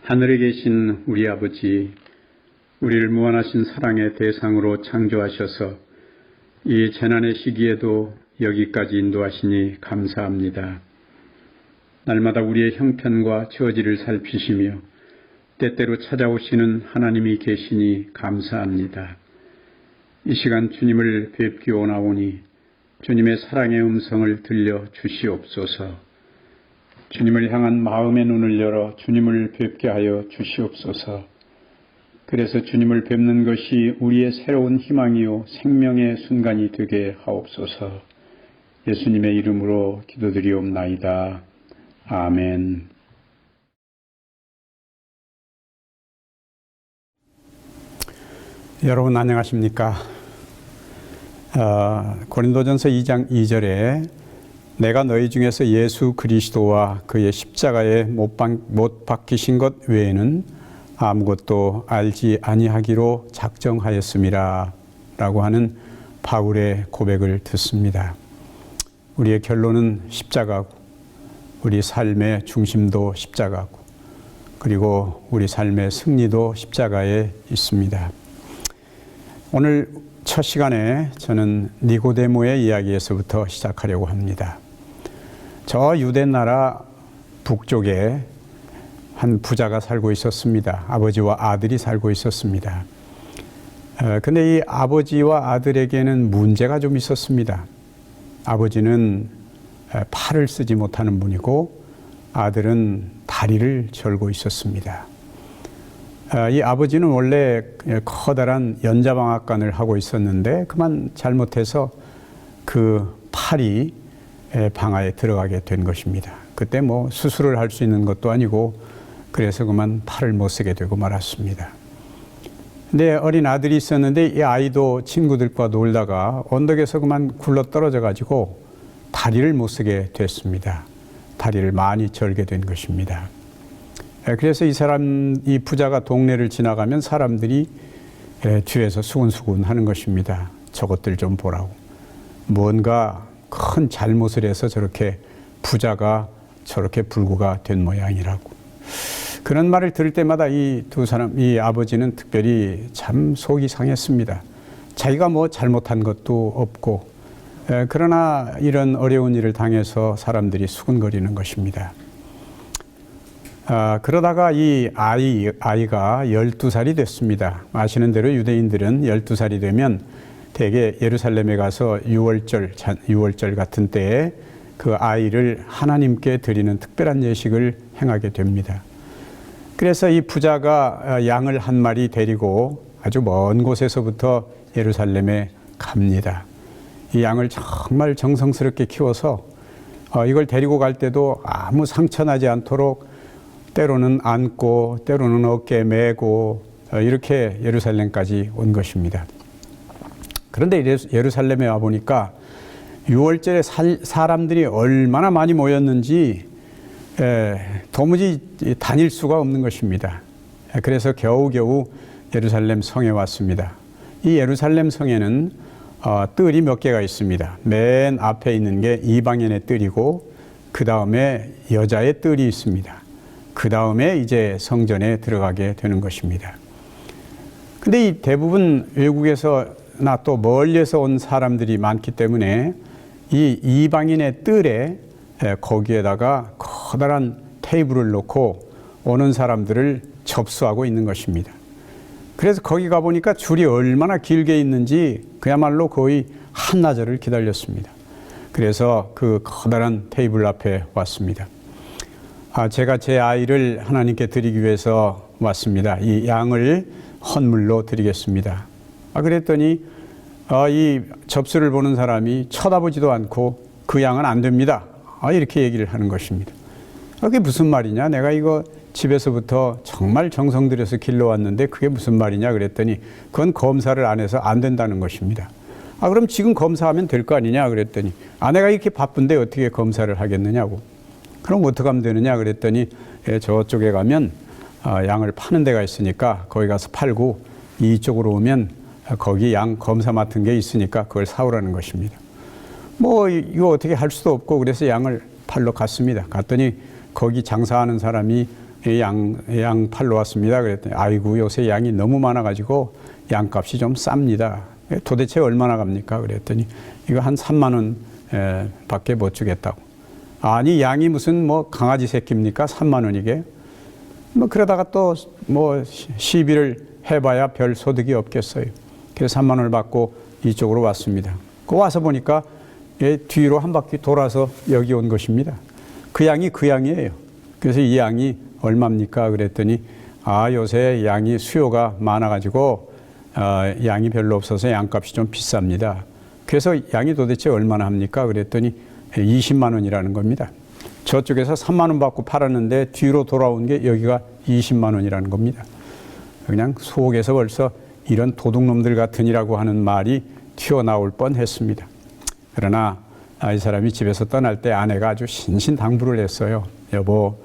하늘에 계신 우리 아버지, 우리를 무한하신 사랑의 대상으로 창조하셔서 이 재난의 시기에도 여기까지 인도하시니 감사합니다. 날마다 우리의 형편과 처지를 살피시며 때때로 찾아오시는 하나님이 계시니 감사합니다. 이 시간 주님을 뵙기 원하오니 주님의 사랑의 음성을 들려 주시옵소서. 주님을 향한 마음의 눈을 열어 주님을 뵙게 하여 주시옵소서. 그래서 주님을 뵙는 것이 우리의 새로운 희망이요 생명의 순간이 되게 하옵소서. 예수님의 이름으로 기도드리옵나이다. 아멘. 여러분 안녕하십니까? 고린도전서 2장 2절에 내가 너희 중에서 예수 그리스도와 그의 십자가에 못 박히신 것 외에는 아무것도 알지 아니하기로 작정하였음이라 라고 하는 바울의 고백을 듣습니다. 우리의 결론은 십자가고 우리 삶의 중심도 십자가고 그리고 우리 삶의 승리도 십자가에 있습니다. 오늘 첫 시간에 저는 니고데모의 이야기에서부터 시작하려고 합니다. 저 유대 나라 북쪽에 한 부자가 살고 있었습니다. 아버지와 아들이 살고 있었습니다. 근데 이 아버지와 아들에게는 문제가 좀 있었습니다. 아버지는 팔을 쓰지 못하는 분이고 아들은 다리를 절고 있었습니다. 이 아버지는 원래 커다란 연자방앗간을 하고 있었는데 그만 잘못해서 그 팔이 방아에 들어가게 된 것입니다. 그때 뭐 수술을 할 수 있는 것도 아니고 그래서 그만 팔을 못 쓰게 되고 말았습니다. 근데 어린 아들이 있었는데 이 아이도 친구들과 놀다가 언덕에서 그만 굴러 떨어져 가지고 다리를 못 쓰게 됐습니다. 다리를 많이 절게 된 것입니다. 그래서 이 부자가 동네를 지나가면 사람들이 뒤에서 수군수군 하는 것입니다. 저것들 좀 보라고. 뭔가 큰 잘못을 해서 저렇게 부자가 저렇게 불구가 된 모양이라고. 그런 말을 들을 때마다 이 아버지는 특별히 참 속이 상했습니다. 자기가 뭐 잘못한 것도 없고, 그러나 이런 어려운 일을 당해서 사람들이 수군거리는 것입니다. 그러다가 이 아이가 12살이 됐습니다. 아시는 대로 유대인들은 12살이 되면 대개 예루살렘에 가서 6월절 같은 때에 그 아이를 하나님께 드리는 특별한 예식을 행하게 됩니다. 그래서 이 부자가 양을 한 마리 데리고 아주 먼 곳에서부터 예루살렘에 갑니다. 이 양을 정말 정성스럽게 키워서 이걸 데리고 갈 때도 아무 상처나지 않도록 때로는 안고 때로는 어깨에 메고 이렇게 예루살렘까지 온 것입니다. 그런데 예루살렘에 와보니까 6월절에 사람들이 얼마나 많이 모였는지 도무지 다닐 수가 없는 것입니다. 그래서 겨우겨우 예루살렘 성에 왔습니다. 이 예루살렘 성에는 뜰이 몇 개가 있습니다. 맨 앞에 있는 게 이방인의 뜰이고 그 다음에 여자의 뜰이 있습니다. 그 다음에 이제 성전에 들어가게 되는 것입니다. 근데 이 대부분 외국에서나 또 멀리서 온 사람들이 많기 때문에 이 이방인의 뜰에 거기에다가 커다란 테이블을 놓고 오는 사람들을 접수하고 있는 것입니다. 그래서 거기 가보니까 줄이 얼마나 길게 있는지 그야말로 거의 한나절을 기다렸습니다. 그래서 그 커다란 테이블 앞에 왔습니다. 제가 제 아이를 하나님께 드리기 위해서 왔습니다. 이 양을 헌물로 드리겠습니다. 그랬더니 이 접수를 보는 사람이 쳐다보지도 않고 그 양은 안 됩니다. 이렇게 얘기를 하는 것입니다. 그게 무슨 말이냐? 내가 이거 집에서부터 정말 정성 들여서 길러왔는데 그게 무슨 말이냐? 그랬더니 그건 검사를 안 해서 안 된다는 것입니다. 그럼 지금 검사하면 될 거 아니냐? 그랬더니 내가 이렇게 바쁜데 어떻게 검사를 하겠느냐고. 그럼 어떻게 하면 되느냐? 그랬더니 저쪽에 가면 양을 파는 데가 있으니까 거기 가서 팔고 이쪽으로 오면 거기 양 검사 맡은 게 있으니까 그걸 사오라는 것입니다. 뭐 이거 어떻게 할 수도 없고 그래서 양을 팔러 갔습니다. 갔더니 거기 장사하는 사람이 양 팔러 왔습니다. 그랬더니 아이고 요새 양이 너무 많아가지고 양값이 좀 쌉니다. 도대체 얼마나 갑니까? 그랬더니 이거 한 3만 원 밖에 못 주겠다고. 아니 양이 무슨 뭐 강아지 새끼입니까? 3만 원이게. 뭐 그러다가 또 뭐 시비를 해봐야 별 소득이 없겠어요. 그래서 3만 원을 받고 이쪽으로 왔습니다. 그 와서 보니까 뒤로 한 바퀴 돌아서 여기 온 것입니다. 그 양이 그 양이에요. 그래서 이 양이 얼마입니까? 그랬더니 요새 양이 수요가 많아가지고 양이 별로 없어서 양값이 좀 비쌉니다. 그래서 양이 도대체 얼마나 합니까? 그랬더니 20만 원이라는 겁니다. 저쪽에서 3만 원 받고 팔았는데 뒤로 돌아온 게 여기가 20만 원이라는 겁니다. 그냥 속에서 벌써 이런 도둑놈들 같으니라고 하는 말이 튀어나올 뻔했습니다. 그러나 이 사람이 집에서 떠날 때 아내가 아주 신신당부를 했어요. 여보,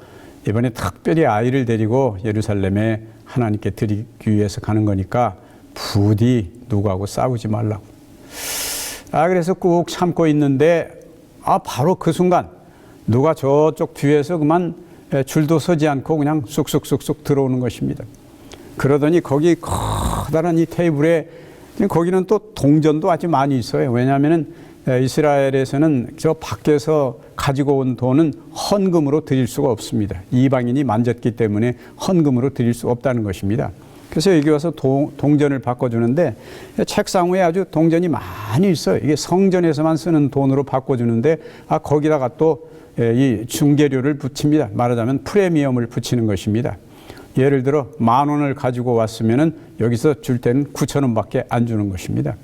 이번에 특별히 아이를 데리고 예루살렘에 하나님께 드리기 위해서 가는 거니까 부디 누구하고 싸우지 말라고. 그래서 꾹 참고 있는데 바로 그 순간 누가 저쪽 뒤에서 그만 줄도 서지 않고 그냥 쑥쑥쑥쑥 들어오는 것입니다. 그러더니 거기 커다란 이 테이블에 거기는 또 동전도 아주 많이 있어요. 왜냐하면은 이스라엘에서는 저 밖에서 가지고 온 돈은 헌금으로 드릴 수가 없습니다. 이방인이 만졌기 때문에 헌금으로 드릴 수 없다는 것입니다. 그래서 여기 와서 동전을 바꿔주는데 책상 위에 아주 동전이 많이 있어요. 이게 성전에서만 쓰는 돈으로 바꿔주는데 거기다가 또 이 중개료를 붙입니다. 말하자면 프리미엄을 붙이는 것입니다. 예를 들어 10,000원을 가지고 왔으면은 여기서 줄 때는 9,000원밖에 안 주는 것입니다.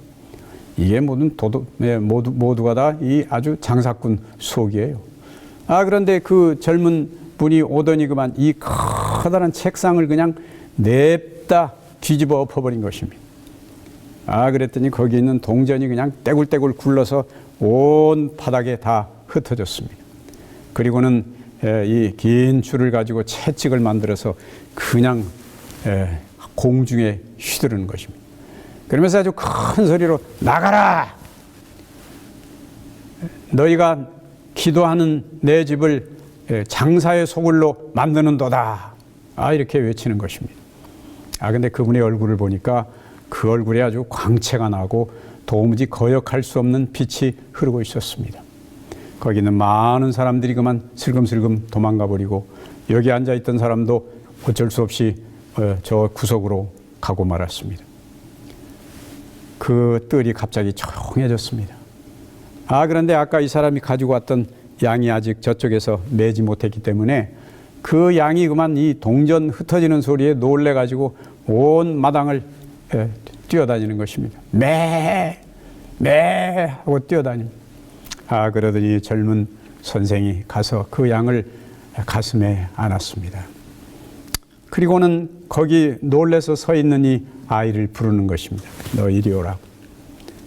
이게 모두가 다 이 아주 장사꾼 속이에요. 그런데 그 젊은 분이 오더니 그만 이 커다란 책상을 그냥 냅다 뒤집어 엎어버린 것입니다. 그랬더니 거기 있는 동전이 그냥 떼굴떼굴 굴러서 온 바닥에 다 흩어졌습니다. 그리고는 이 긴 줄을 가지고 채찍을 만들어서 그냥 공중에 휘두르는 것입니다. 그러면서 아주 큰 소리로 나가라! 너희가 기도하는 내 집을 장사의 소굴로 만드는도다. 이렇게 외치는 것입니다. 근데 그분의 얼굴을 보니까 그 얼굴에 아주 광채가 나고 도무지 거역할 수 없는 빛이 흐르고 있었습니다. 거기는 많은 사람들이 그만 슬금슬금 도망가 버리고 여기 앉아있던 사람도 어쩔 수 없이 저 구석으로 가고 말았습니다. 그 뜰이 갑자기 조용해졌습니다. 그런데 아까 이 사람이 가지고 왔던 양이 아직 저쪽에서 매지 못했기 때문에 그 양이 그만 이 동전 흩어지는 소리에 놀래가지고 온 마당을 뛰어다니는 것입니다. 매 하고 뛰어다닙니다. 그러더니 젊은 선생이 가서 그 양을 가슴에 안았습니다. 그리고는 거기 놀래서 서 있는 이 아이를 부르는 것입니다. 너 이리 오라고.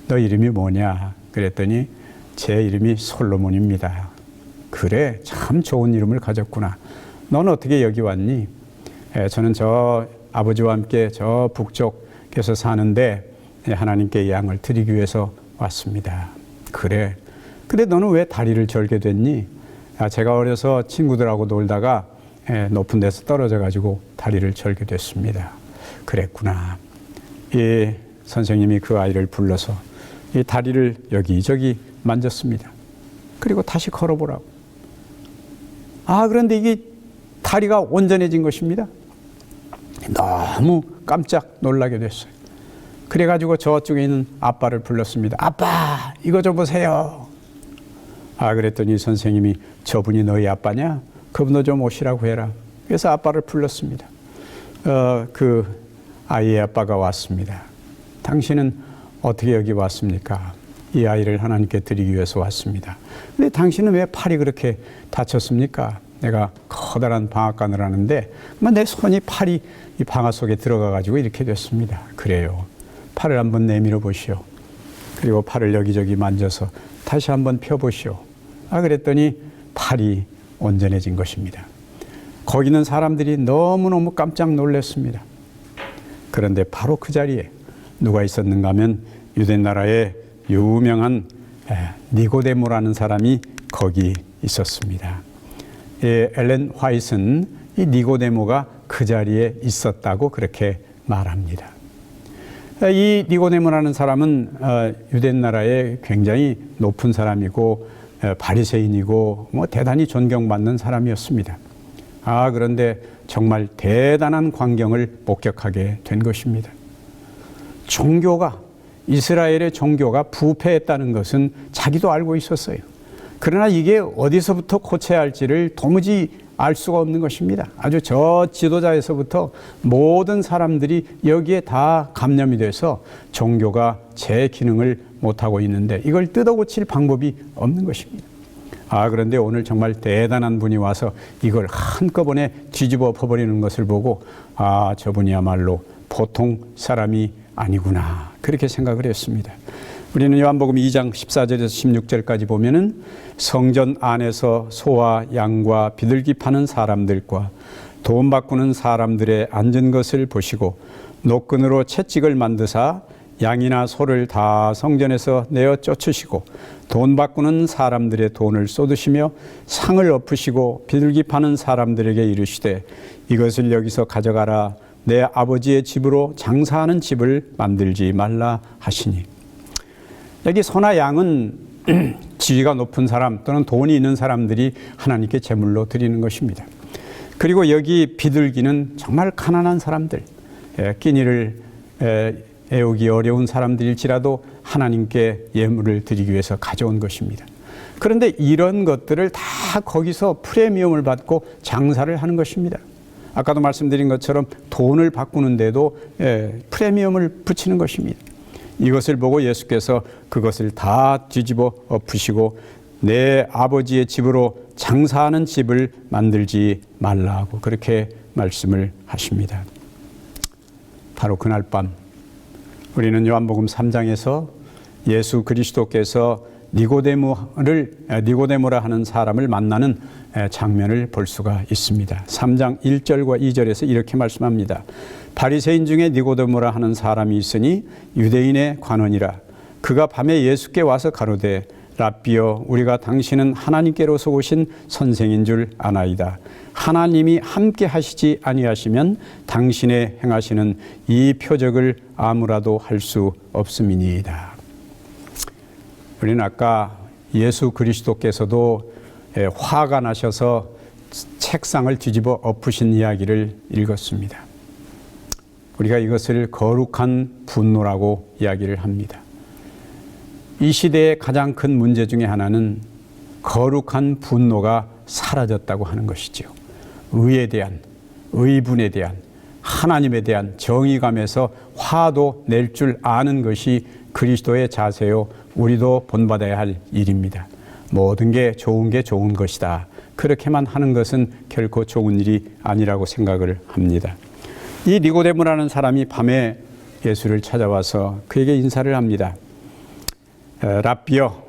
너 이름이 뭐냐? 그랬더니 제 이름이 솔로몬입니다. 그래, 참 좋은 이름을 가졌구나. 너는 어떻게 여기 왔니? 저는 저 아버지와 함께 저 북쪽에서 사는데 하나님께 이 양을 드리기 위해서 왔습니다. 그래. 근데 너는 왜 다리를 절게 됐니? 제가 어려서 친구들하고 놀다가 높은 데서 떨어져 가지고 다리를 절게 됐습니다. 그랬구나. 이 선생님이 그 아이를 불러서 이 다리를 여기저기 만졌습니다. 그리고 다시 걸어보라고. 그런데 이게 다리가 온전해진 것입니다. 너무 깜짝 놀라게 됐어요. 그래가지고 저쪽에 있는 아빠를 불렀습니다. 아빠, 이거 좀 보세요. 그랬더니 선생님이 저분이 너희 아빠냐? 그분도 좀 오시라고 해라. 그래서 아빠를 불렀습니다. 그 아이의 아빠가 왔습니다. 당신은 어떻게 여기 왔습니까? 이 아이를 하나님께 드리기 위해서 왔습니다. 근데 당신은 왜 팔이 그렇게 다쳤습니까? 내가 커다란 방앗간을 하는데 내 손이 팔이 이 방앗 속에 들어가 가지고 이렇게 됐습니다. 그래요. 팔을 한번 내밀어 보시오. 그리고 팔을 여기저기 만져서 다시 한번 펴보시오. 그랬더니 팔이 온전해진 것입니다. 거기 있는 사람들이 너무너무 깜짝 놀랐습니다. 그런데 바로 그 자리에 누가 있었는가 하면 유대 나라의 유명한 니고데모라는 사람이 거기 있었습니다. 엘렌 화이트는 이 니고데모가 그 자리에 있었다고 그렇게 말합니다. 이 니고데모라는 사람은 유대 나라에 굉장히 높은 사람이고 바리새인이고 대단히 존경받는 사람이었습니다. 그런데 정말 대단한 광경을 목격하게 된 것입니다. 이스라엘의 종교가 부패했다는 것은 자기도 알고 있었어요. 그러나 이게 어디서부터 고쳐야 할지를 도무지 알 수가 없는 것입니다. 아주 저 지도자에서부터 모든 사람들이 여기에 다 감염이 돼서 종교가 제 기능을 못하고 있는데 이걸 뜯어 고칠 방법이 없는 것입니다. 그런데 오늘 정말 대단한 분이 와서 이걸 한꺼번에 뒤집어 엎어버리는 것을 보고 저분이야말로 보통 사람이 아니구나 그렇게 생각을 했습니다. 우리는 요한복음 2장 14절에서 16절까지 보면은 성전 안에서 소와 양과 비둘기 파는 사람들과 돈 바꾸는 사람들의 앉은 것을 보시고 노끈으로 채찍을 만드사 양이나 소를 다 성전에서 내어 쫓으시고 돈 바꾸는 사람들의 돈을 쏟으시며 상을 엎으시고 비둘기 파는 사람들에게 이르시되 이것을 여기서 가져가라. 내 아버지의 집으로 장사하는 집을 만들지 말라 하시니. 여기 소나 양은 지위가 높은 사람 또는 돈이 있는 사람들이 하나님께 제물로 드리는 것입니다. 그리고 여기 비둘기는 정말 가난한 사람들, 끼니를 애우기 어려운 사람들일지라도 하나님께 예물을 드리기 위해서 가져온 것입니다. 그런데 이런 것들을 다 거기서 프리미엄을 받고 장사를 하는 것입니다. 아까도 말씀드린 것처럼 돈을 바꾸는데도 프리미엄을 붙이는 것입니다. 이것을 보고 예수께서 그것을 다 뒤집어 엎으시고 내 아버지의 집으로 장사하는 집을 만들지 말라고 그렇게 말씀을 하십니다. 바로 그날 밤 우리는 요한복음 3장에서 예수 그리스도께서 니고데모라 하는 사람을 만나는 장면을 볼 수가 있습니다. 3장 1절과 2절에서 이렇게 말씀합니다. 바리새인 중에 니고데모라 하는 사람이 있으니 유대인의 관원이라. 그가 밤에 예수께 와서 가로되 랍비여 우리가 당신은 하나님께로서 오신 선생인 줄 아나이다. 하나님이 함께 하시지 아니하시면 당신의 행하시는 이 표적을 아무라도 할 수 없음이니이다. 우리는 아까 예수 그리스도께서도 화가 나셔서 책상을 뒤집어 엎으신 이야기를 읽었습니다. 우리가 이것을 거룩한 분노라고 이야기를 합니다. 이 시대의 가장 큰 문제 중에 하나는 거룩한 분노가 사라졌다고 하는 것이죠. 의에 대한, 의분에 대한, 하나님에 대한 정의감에서 화도 낼 줄 아는 것이 그리스도의 자세요. 우리도 본받아야 할 일입니다. 모든 게 좋은 것이다. 그렇게만 하는 것은 결코 좋은 일이 아니라고 생각을 합니다. 이 니고데모라는 사람이 밤에 예수를 찾아와서 그에게 인사를 합니다. 랍비여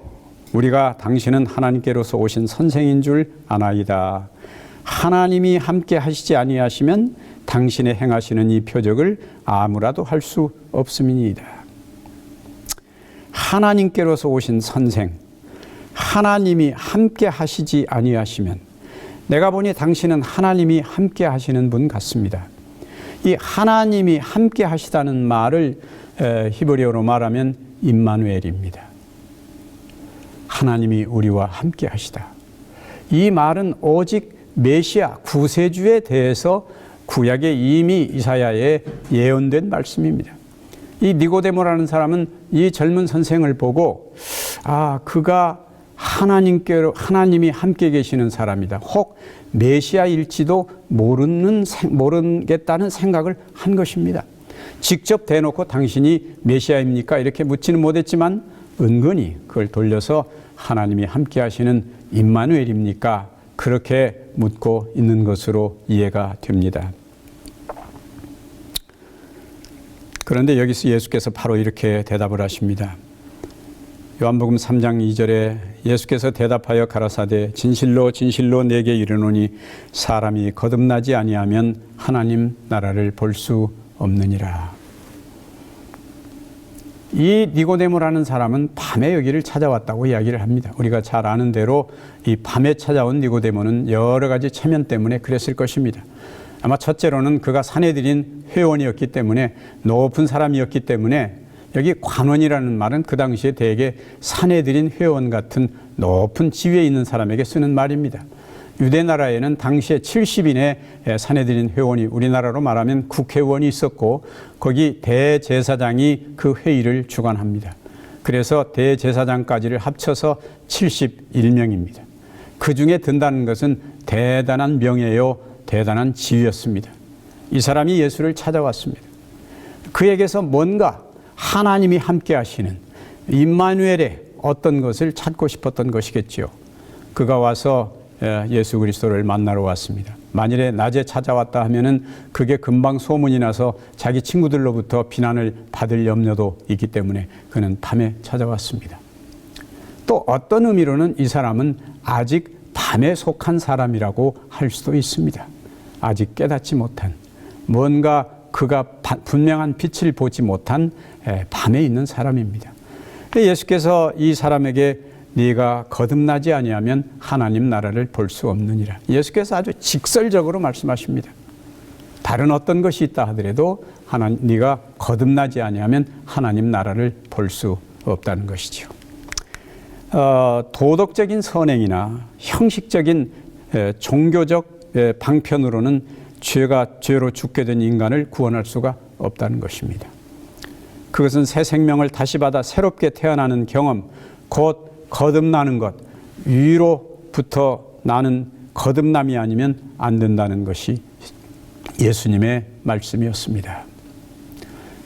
우리가 당신은 하나님께로서 오신 선생인 줄 아나이다. 하나님이 함께 하시지 아니하시면 당신의 행하시는 이 표적을 아무라도 할 수 없음이니이다. 하나님께로서 오신 선생, 하나님이 함께 하시지 아니하시면 내가 보니 당신은 하나님이 함께 하시는 분 같습니다. 이 하나님이 함께 하시다는 말을 히브리어로 말하면 임마누엘입니다. 하나님이 우리와 함께 하시다. 이 말은 오직 메시아 구세주에 대해서 구약에 이미 이사야에 예언된 말씀입니다. 이 니고데모라는 사람은 이 젊은 선생을 보고 그가 하나님이 함께 계시는 사람이다. 혹 메시아일지도 모르겠다는 생각을 한 것입니다. 직접 대놓고 당신이 메시아입니까? 이렇게 묻지는 못했지만 은근히 그걸 돌려서 하나님이 함께 하시는 임마누엘입니까? 그렇게 묻고 있는 것으로 이해가 됩니다. 그런데 여기서 예수께서 바로 이렇게 대답을 하십니다. 요한복음 3장 2절에 예수께서 대답하여 가라사대 진실로 진실로 내게 이르노니 사람이 거듭나지 아니하면 하나님 나라를 볼 수 없느니라. 이 니고데모라는 사람은 밤에 여기를 찾아왔다고 이야기를 합니다. 우리가 잘 아는 대로 이 밤에 찾아온 니고데모는 여러 가지 체면 때문에 그랬을 것입니다. 아마 첫째로는 그가 사내들인 회원이었기 때문에, 높은 사람이었기 때문에, 여기 관원이라는 말은 그 당시에 대개 사내들인 회원 같은 높은 지위에 있는 사람에게 쓰는 말입니다. 유대 나라에는 당시에 70인의 사내들인 회원이, 우리나라로 말하면 국회의원이 있었고, 거기 대제사장이 그 회의를 주관합니다. 그래서 대제사장까지를 합쳐서 71명입니다. 그 중에 든다는 것은 대단한 명예요, 대단한 지위였습니다. 이 사람이 예수를 찾아왔습니다. 그에게서 뭔가 하나님이 함께 하시는 임마누엘의 어떤 것을 찾고 싶었던 것이겠지요. 그가 와서 예수 그리스도를 만나러 왔습니다. 만일에 낮에 찾아왔다 하면은 그게 금방 소문이 나서 자기 친구들로부터 비난을 받을 염려도 있기 때문에 그는 밤에 찾아왔습니다. 또 어떤 의미로는 이 사람은 아직 밤에 속한 사람이라고 할 수도 있습니다. 아직 깨닫지 못한, 뭔가 그가 분명한 빛을 보지 못한 밤에 있는 사람입니다. 예수께서 이 사람에게 네가 거듭나지 아니하면 하나님 나라를 볼 수 없느니라. 예수께서 아주 직설적으로 말씀하십니다. 다른 어떤 것이 있다 하더라도 네가 거듭나지 아니하면 하나님 나라를 볼 수 없다는 것이죠. 도덕적인 선행이나 형식적인 종교적 방편으로는 죄로 죽게 된 인간을 구원할 수가 없다는 것입니다. 그것은 새 생명을 다시 받아 새롭게 태어나는 경험, 곧 거듭나는 것, 위로부터 나는 거듭남이 아니면 안 된다는 것이 예수님의 말씀이었습니다.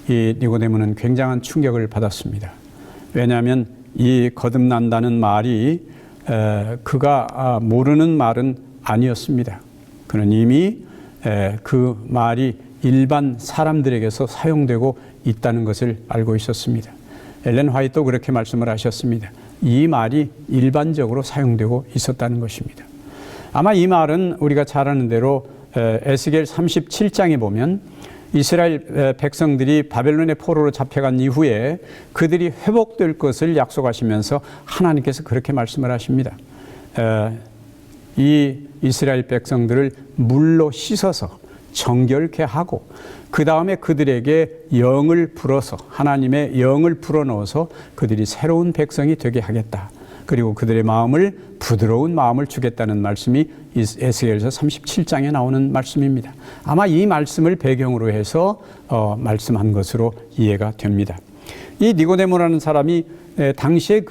이 니고데모는 굉장한 충격을 받았습니다. 왜냐하면 이 거듭난다는 말이 그가 모르는 말은 아니었습니다. 그는 이미 그 말이 일반 사람들에게서 사용되고 있다는 것을 알고 있었습니다. 엘렌 화이트도 그렇게 말씀을 하셨습니다. 이 말이 일반적으로 사용되고 있었다는 것입니다. 아마 이 말은 우리가 잘 아는 대로 에스겔 37장에 보면 이스라엘 백성들이 바벨론의 포로로 잡혀간 이후에 그들이 회복될 것을 약속하시면서 하나님께서 그렇게 말씀을 하십니다. 이 이스라엘 백성들을 물로 씻어서 정결케 하고 그 다음에 그들에게 영을 불어서, 하나님의 영을 불어넣어서 그들이 새로운 백성이 되게 하겠다. 그리고 그들의 마음을, 부드러운 마음을 주겠다는 말씀이 에스겔서 37장에 나오는 말씀입니다. 아마 이 말씀을 배경으로 해서 말씀한 것으로 이해가 됩니다. 이 니고데모라는 사람이 당시에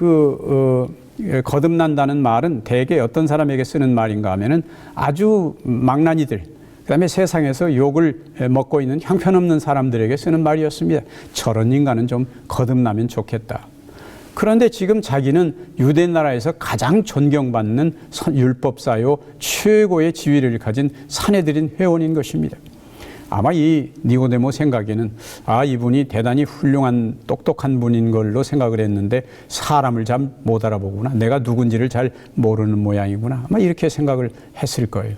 거듭난다는 말은 대개 어떤 사람에게 쓰는 말인가 하면은 아주 망나니들, 그 다음에 세상에서 욕을 먹고 있는 형편없는 사람들에게 쓰는 말이었습니다. 저런 인간은 좀 거듭나면 좋겠다. 그런데 지금 자기는 유대 나라에서 가장 존경받는 율법사요 최고의 지위를 가진 사내들인 회원인 것입니다. 아마 이 니고데모 생각에는 이분이 대단히 훌륭한 똑똑한 분인 걸로 생각을 했는데 사람을 잘 못 알아보구나. 내가 누군지를 잘 모르는 모양이구나. 아마 이렇게 생각을 했을 거예요.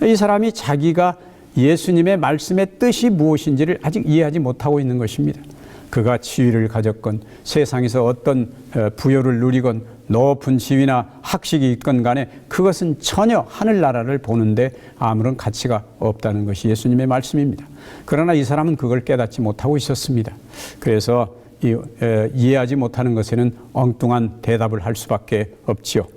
이 사람이 자기가 예수님의 말씀의 뜻이 무엇인지를 아직 이해하지 못하고 있는 것입니다. 그가 지위를 가졌건 세상에서 어떤 부여를 누리건 높은 지위나 학식이 있건 간에 그것은 전혀 하늘나라를 보는데 아무런 가치가 없다는 것이 예수님의 말씀입니다. 그러나 이 사람은 그걸 깨닫지 못하고 있었습니다. 그래서 이해하지 못하는 것에는 엉뚱한 대답을 할 수밖에 없지요.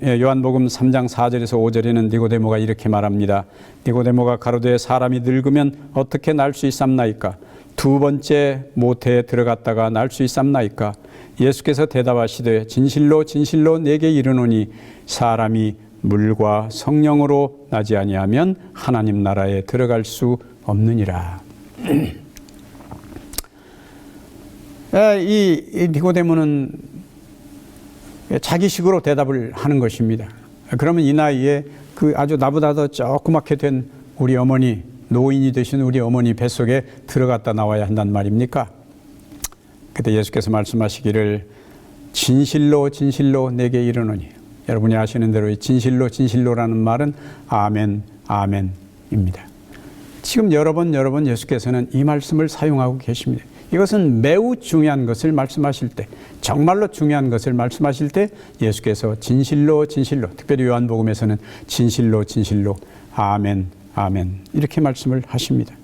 요한복음 3장 4절에서 5절에는 니고데모가 이렇게 말합니다. 니고데모가 가로되 사람이 늙으면 어떻게 날 수 있삼나이까? 두 번째 모태에 들어갔다가 날 수 있삼나이까? 예수께서 대답하시되 진실로 진실로 내게 이르노니 사람이 물과 성령으로 나지 아니하면 하나님 나라에 들어갈 수 없느니라. 이 니고데모는 자기식으로 대답을 하는 것입니다. 그러면 이 나이에 그 아주 나보다 더 조그맣게 된 우리 어머니, 노인이 되신 우리 어머니 뱃속에 들어갔다 나와야 한단 말입니까? 그때 예수께서 말씀하시기를 진실로 진실로 내게 이르노니. 여러분이 아시는 대로 이 진실로 진실로라는 말은 아멘, 아멘입니다. 지금 여러 번 예수께서는 이 말씀을 사용하고 계십니다. 이것은 매우 중요한 것을 말씀하실 때, 정말로 중요한 것을 말씀하실 때 예수께서 진실로 진실로, 특별히 요한복음에서는 진실로 진실로 아멘 아멘 이렇게 말씀을 하십니다.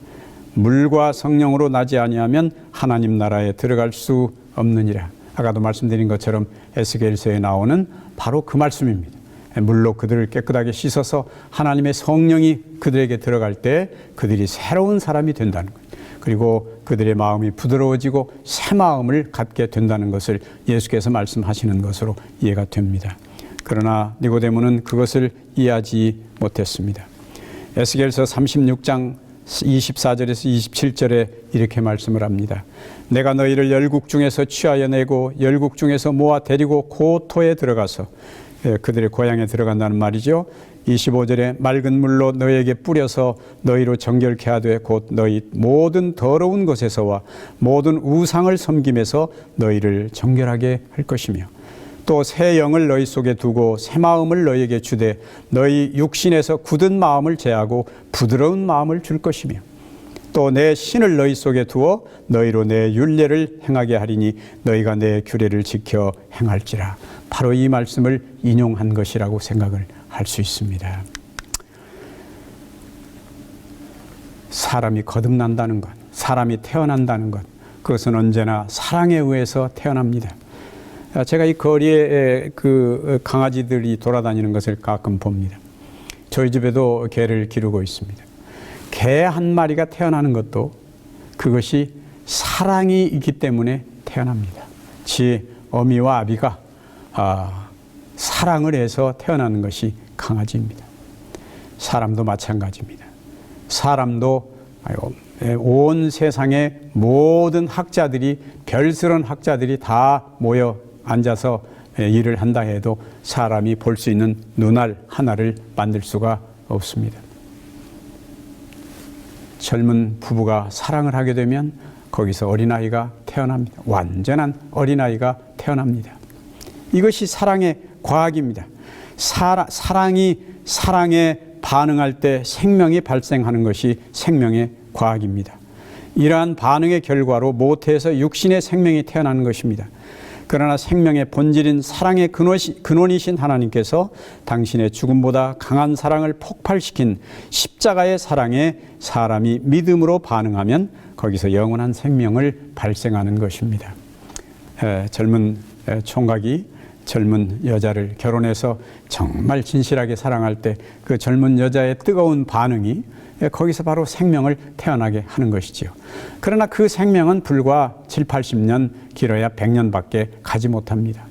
물과 성령으로 나지 아니하면 하나님 나라에 들어갈 수 없느니라. 아까도 말씀드린 것처럼 에스겔서에 나오는 바로 그 말씀입니다. 물로 그들을 깨끗하게 씻어서 하나님의 성령이 그들에게 들어갈 때 그들이 새로운 사람이 된다는 것, 그리고 그들의 마음이 부드러워지고 새 마음을 갖게 된다는 것을 예수께서 말씀하시는 것으로 이해가 됩니다. 그러나 니고데모는 그것을 이해하지 못했습니다. 에스겔서 36장 24절에서 27절에 이렇게 말씀을 합니다. 내가 너희를 열국 중에서 취하여 내고 열국 중에서 모아 데리고 고토에 들어가서, 그들의 고향에 들어간다는 말이죠. 25절에 맑은 물로 너희에게 뿌려서 너희로 정결케 하되 곧 너희 모든 더러운 것에서와 모든 우상을 섬김에서 너희를 정결하게 할 것이며, 또 새 영을 너희 속에 두고 새 마음을 너희에게 주되 너희 육신에서 굳은 마음을 제하고 부드러운 마음을 줄 것이며, 또 내 신을 너희 속에 두어 너희로 내 율례를 행하게 하리니 너희가 내 규례를 지켜 행할지라. 바로 이 말씀을 인용한 것이라고 생각을 할 수 있습니다. 사람이 거듭난다는 것, 사람이 태어난다는 것, 그것은 언제나 사랑에 의해서 태어납니다. 제가 이 거리에 그 강아지들이 돌아다니는 것을 가끔 봅니다. 저희 집에도 개를 기르고 있습니다. 개 한 마리가 태어나는 것도 그것이 사랑이 있기 때문에 태어납니다. 지 어미와 아비가 사랑을 해서 태어나는 것이 강아지입니다. 사람도 마찬가지입니다. 사람도 온 세상의 모든 학자들이, 별스런 학자들이 다 모여 앉아서 일을 한다 해도 사람이 볼 수 있는 눈알 하나를 만들 수가 없습니다. 젊은 부부가 사랑을 하게 되면 거기서 어린아이가 태어납니다. 완전한 어린아이가 태어납니다. 이것이 사랑의 과학입니다. 사랑이 사랑에 반응할 때 생명이 발생하는 것이 생명의 과학입니다. 이러한 반응의 결과로 모태에서 육신의 생명이 태어나는 것입니다. 그러나 생명의 본질인 사랑의 근원이신 하나님께서 당신의 죽음보다 강한 사랑을 폭발시킨 십자가의 사랑에 사람이 믿음으로 반응하면 거기서 영원한 생명을 발생하는 것입니다. 젊은 총각이 젊은 여자를 결혼해서 정말 진실하게 사랑할 때 그 젊은 여자의 뜨거운 반응이 거기서 바로 생명을 태어나게 하는 것이지요. 그러나 그 생명은 불과 7, 80년, 길어야 100년밖에 가지 못합니다.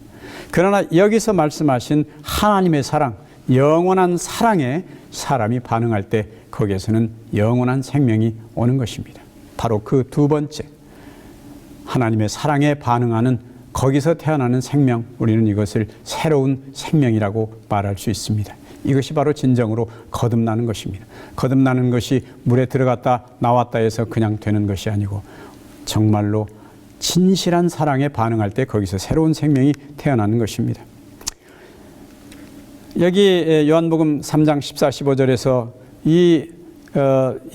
그러나 여기서 말씀하신 하나님의 사랑, 영원한 사랑에 사람이 반응할 때 거기에서는 영원한 생명이 오는 것입니다. 바로 그 두 번째, 하나님의 사랑에 반응하는 거기서 태어나는 생명, 우리는 이것을 새로운 생명이라고 말할 수 있습니다. 이것이 바로 진정으로 거듭나는 것입니다. 거듭나는 것이 물에 들어갔다 나왔다 해서 그냥 되는 것이 아니고 정말로 진실한 사랑에 반응할 때 거기서 새로운 생명이 태어나는 것입니다. 여기 요한복음 3장 14, 15절에서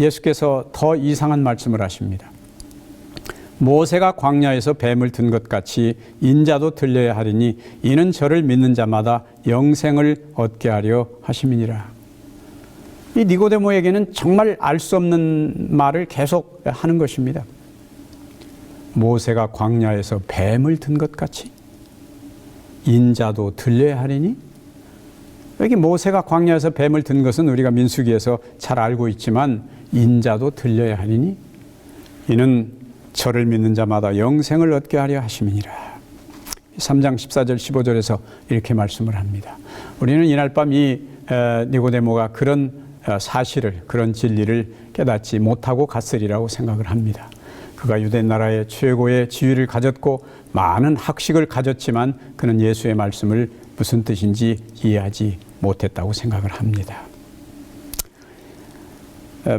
예수께서 더 이상한 말씀을 하십니다. 모세가 광야에서 뱀을 든 것 같이 인자도 들려야 하리니 이는 저를 믿는 자마다 영생을 얻게 하려 하심이니라. 이 니고데모에게는 정말 알 수 없는 말을 계속 하는 것입니다. 모세가 광야에서 뱀을 든 것 같이 인자도 들려야 하리니, 여기 모세가 광야에서 뱀을 든 것은 우리가 민수기에서 잘 알고 있지만 인자도 들려야 하리니 이는 저를 믿는 자마다 영생을 얻게 하려 하심이니라. 3장 14절 15절에서 이렇게 말씀을 합니다. 우리는 이날 밤 이 니고데모가 그런 사실을, 그런 진리를 깨닫지 못하고 갔으리라고 생각을 합니다. 그가 유대 나라의 최고의 지위를 가졌고 많은 학식을 가졌지만 그는 예수의 말씀을 무슨 뜻인지 이해하지 못했다고 생각을 합니다.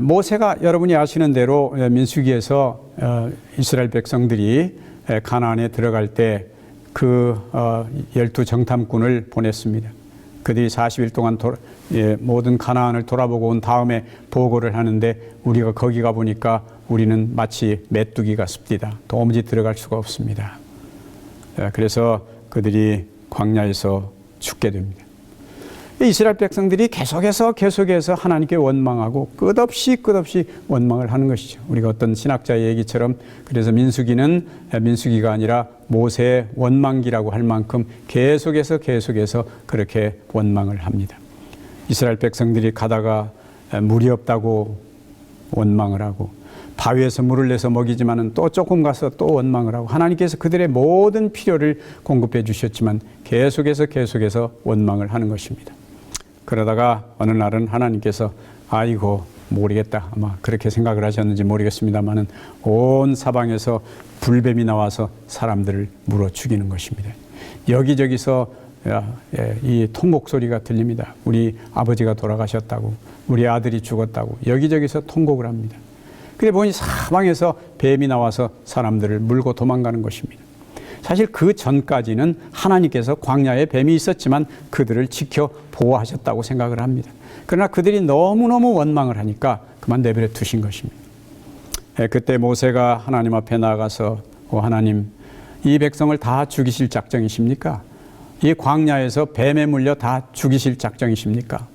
모세가 여러분이 아시는 대로 민수기에서 이스라엘 백성들이 가나안에 들어갈 때 그 12 정탐꾼을 보냈습니다. 그들이 40일 동안 모든 가나안을 돌아보고 온 다음에 보고를 하는데 우리가 거기 가보니까 우리는 마치 메뚜기 같습니다. 도무지 들어갈 수가 없습니다. 그래서 그들이 광야에서 죽게 됩니다. 이스라엘 백성들이 계속해서 하나님께 원망하고 끝없이 원망을 하는 것이죠. 우리가 어떤 신학자의 얘기처럼 그래서 민수기는 민수기가 아니라 모세의 원망기라고 할 만큼 계속해서 그렇게 원망을 합니다. 이스라엘 백성들이 가다가 물이 없다고 원망을 하고 바위에서 물을 내서 먹이지만은 또 조금 가서 또 원망을 하고 하나님께서 그들의 모든 필요를 공급해 주셨지만 계속해서 원망을 하는 것입니다. 그러다가 어느 날은 하나님께서 아이고 모르겠다 아마 그렇게 생각을 하셨는지 모르겠습니다만은 온 사방에서 불뱀이 나와서 사람들을 물어 죽이는 것입니다. 여기저기서 이 통곡 소리가 들립니다. 우리 아버지가 돌아가셨다고, 우리 아들이 죽었다고 여기저기서 통곡을 합니다. 그래 보니 사방에서 뱀이 나와서 사람들을 물고 도망가는 것입니다. 사실 그 전까지는 하나님께서 광야에 뱀이 있었지만 그들을 지켜 보호하셨다고 생각을 합니다. 그러나 그들이 너무너무 원망을 하니까 그만 내버려 두신 것입니다. 그때 모세가 하나님 앞에 나아가서 하나님, 이 백성을 다 죽이실 작정이십니까? 이 광야에서 뱀에 물려 다 죽이실 작정이십니까?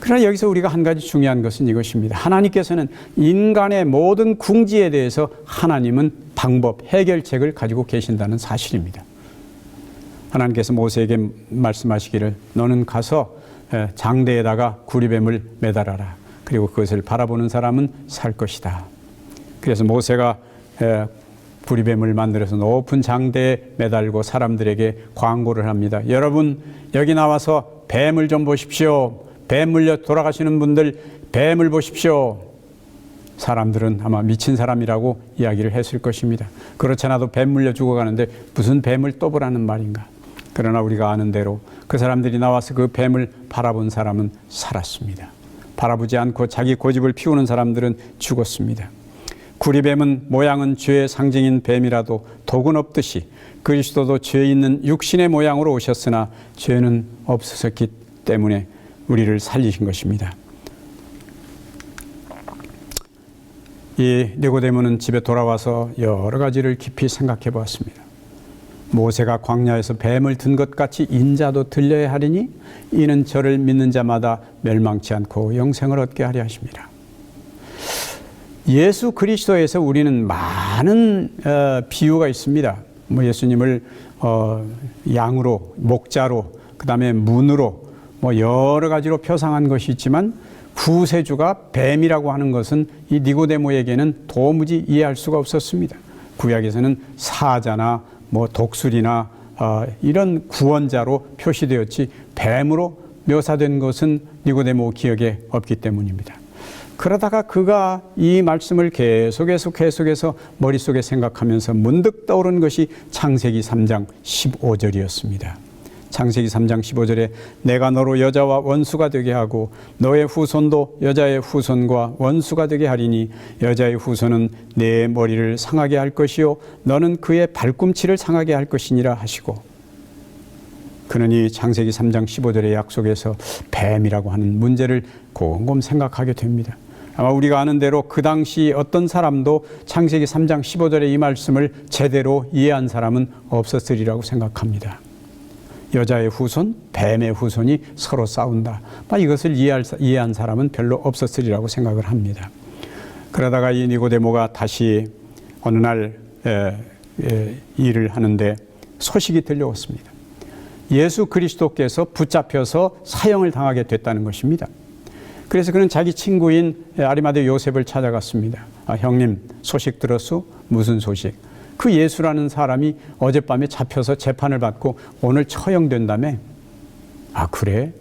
그러나 여기서 우리가 한 가지 중요한 것은 이것입니다. 하나님께서는 인간의 모든 궁지에 대해서 하나님은 방법, 해결책을 가지고 계신다는 사실입니다. 하나님께서 모세에게 말씀하시기를 너는 가서 장대에다가 구리뱀을 매달아라. 그리고 그것을 바라보는 사람은 살 것이다. 그래서 모세가 구리뱀을 만들어서 높은 장대에 매달고 사람들에게 광고를 합니다. 여러분 여기 나와서 뱀을 좀 보십시오. 뱀 물려 돌아가시는 분들 뱀을 보십시오. 사람들은 아마 미친 사람이라고 이야기를 했을 것입니다. 그렇지 않아도 뱀 물려 죽어가는데 무슨 뱀을 또 보라는 말인가. 그러나 우리가 아는 대로 그 사람들이 나와서 그 뱀을 바라본 사람은 살았습니다. 바라보지 않고 자기 고집을 피우는 사람들은 죽었습니다. 구리뱀은 모양은 죄의 상징인 뱀이라도 독은 없듯이 그리스도도 죄 있는 육신의 모양으로 오셨으나 죄는 없으셨기 때문에 우리를 살리신 것입니다. 이 니고데모는 집에 돌아와서 여러 가지를 깊이 생각해 보았습니다. 모세가 광야에서 뱀을 든 것 같이 인자도 들려야 하리니 이는 저를 믿는 자마다 멸망치 않고 영생을 얻게 하려 하십니다. 예수 그리스도에서 우리는 많은 비유가 있습니다. 예수님을 양으로, 목자로, 그 다음에 문으로 여러 가지로 표상한 것이 있지만 구세주가 뱀이라고 하는 것은 이 니고데모에게는 도무지 이해할 수가 없었습니다. 구약에서는 사자나 독수리나 이런 구원자로 표시되었지 뱀으로 묘사된 것은 니고데모 기억에 없기 때문입니다. 그러다가 그가 이 말씀을 계속해서 머릿속에 생각하면서 문득 떠오른 것이 창세기 3장 15절이었습니다. 창세기 3장 15절에 내가 너로 여자와 원수가 되게 하고 너의 후손도 여자의 후손과 원수가 되게 하리니 여자의 후손은 내 머리를 상하게 할 것이요 너는 그의 발꿈치를 상하게 할 것이니라 하시고, 그는 이 창세기 3장 15절의 약속에서 뱀이라고 하는 문제를 곰곰 생각하게 됩니다. 아마 우리가 아는 대로 그 당시 어떤 사람도 창세기 3장 15절의 이 말씀을 제대로 이해한 사람은 없었으리라고 생각합니다. 여자의 후손, 뱀의 후손이 서로 싸운다. 이것을 이해한 사람은 별로 없었으리라고 생각을 합니다. 그러다가 이 니고데모가 다시 어느 날 일을 하는데 소식이 들려왔습니다. 예수 그리스도께서 붙잡혀서 사형을 당하게 됐다는 것입니다. 그래서 그는 자기 친구인 아리마대 요셉을 찾아갔습니다. 형님 소식 들었소? 무슨 소식? 그 예수라는 사람이 어젯밤에 잡혀서 재판을 받고 오늘 처형된다며? 그래?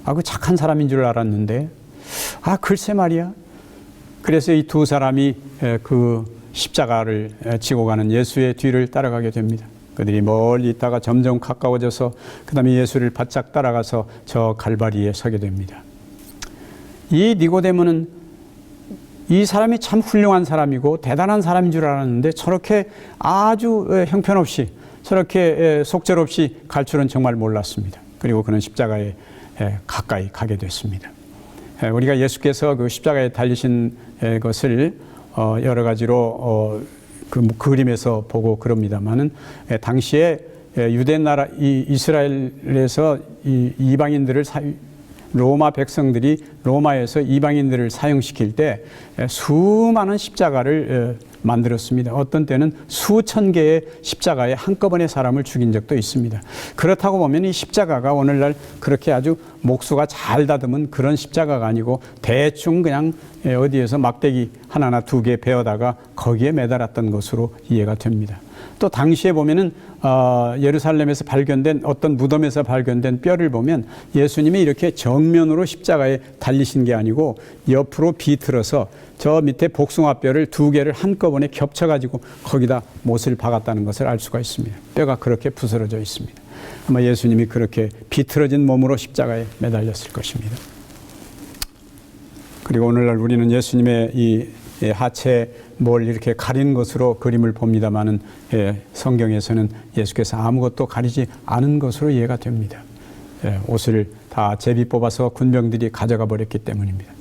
그 착한 사람인 줄 알았는데. 글쎄 말이야. 그래서 이 두 사람이 그 십자가를 지고 가는 예수의 뒤를 따라가게 됩니다. 그들이 멀리 있다가 점점 가까워져서 그 다음에 예수를 바짝 따라가서 저 갈바리에 서게 됩니다. 이 니고데모는 이 사람이 참 훌륭한 사람이고 대단한 사람인 줄 알았는데 저렇게 아주 형편없이 저렇게 속절없이 갈 줄은 정말 몰랐습니다. 그리고 그는 십자가에 가까이 가게 됐습니다. 우리가 예수께서 그 십자가에 달리신 것을 여러 가지로 그 그림에서 보고 그럽니다만은 당시에 유대 나라 이스라엘에서 이방인들을 로마 백성들이 로마에서 이방인들을 사형시킬 때 수많은 십자가를 만들었습니다. 어떤 때는 수천 개의 십자가에 한꺼번에 사람을 죽인 적도 있습니다. 그렇다고 보면 이 십자가가 오늘날 그렇게 아주 목수가 잘 다듬은 그런 십자가가 아니고 대충 그냥 어디에서 막대기 하나나 두 개 베어다가 거기에 매달았던 것으로 이해가 됩니다. 또 당시에 보면은 예루살렘에서 발견된 어떤 무덤에서 발견된 뼈를 보면 예수님이 이렇게 정면으로 십자가에 달리신 게 아니고 옆으로 비틀어서 저 밑에 복숭아뼈를 두 개를 한꺼번에 겹쳐가지고 거기다 못을 박았다는 것을 알 수가 있습니다. 뼈가 그렇게 부스러져 있습니다. 아마 예수님이 그렇게 비틀어진 몸으로 십자가에 매달렸을 것입니다. 그리고 오늘날 우리는 예수님의 이 하체 뭘 이렇게 가린 것으로 그림을 봅니다마는 성경에서는 예수께서 아무것도 가리지 않은 것으로 이해가 됩니다. 옷을 다 제비 뽑아서 군병들이 가져가 버렸기 때문입니다.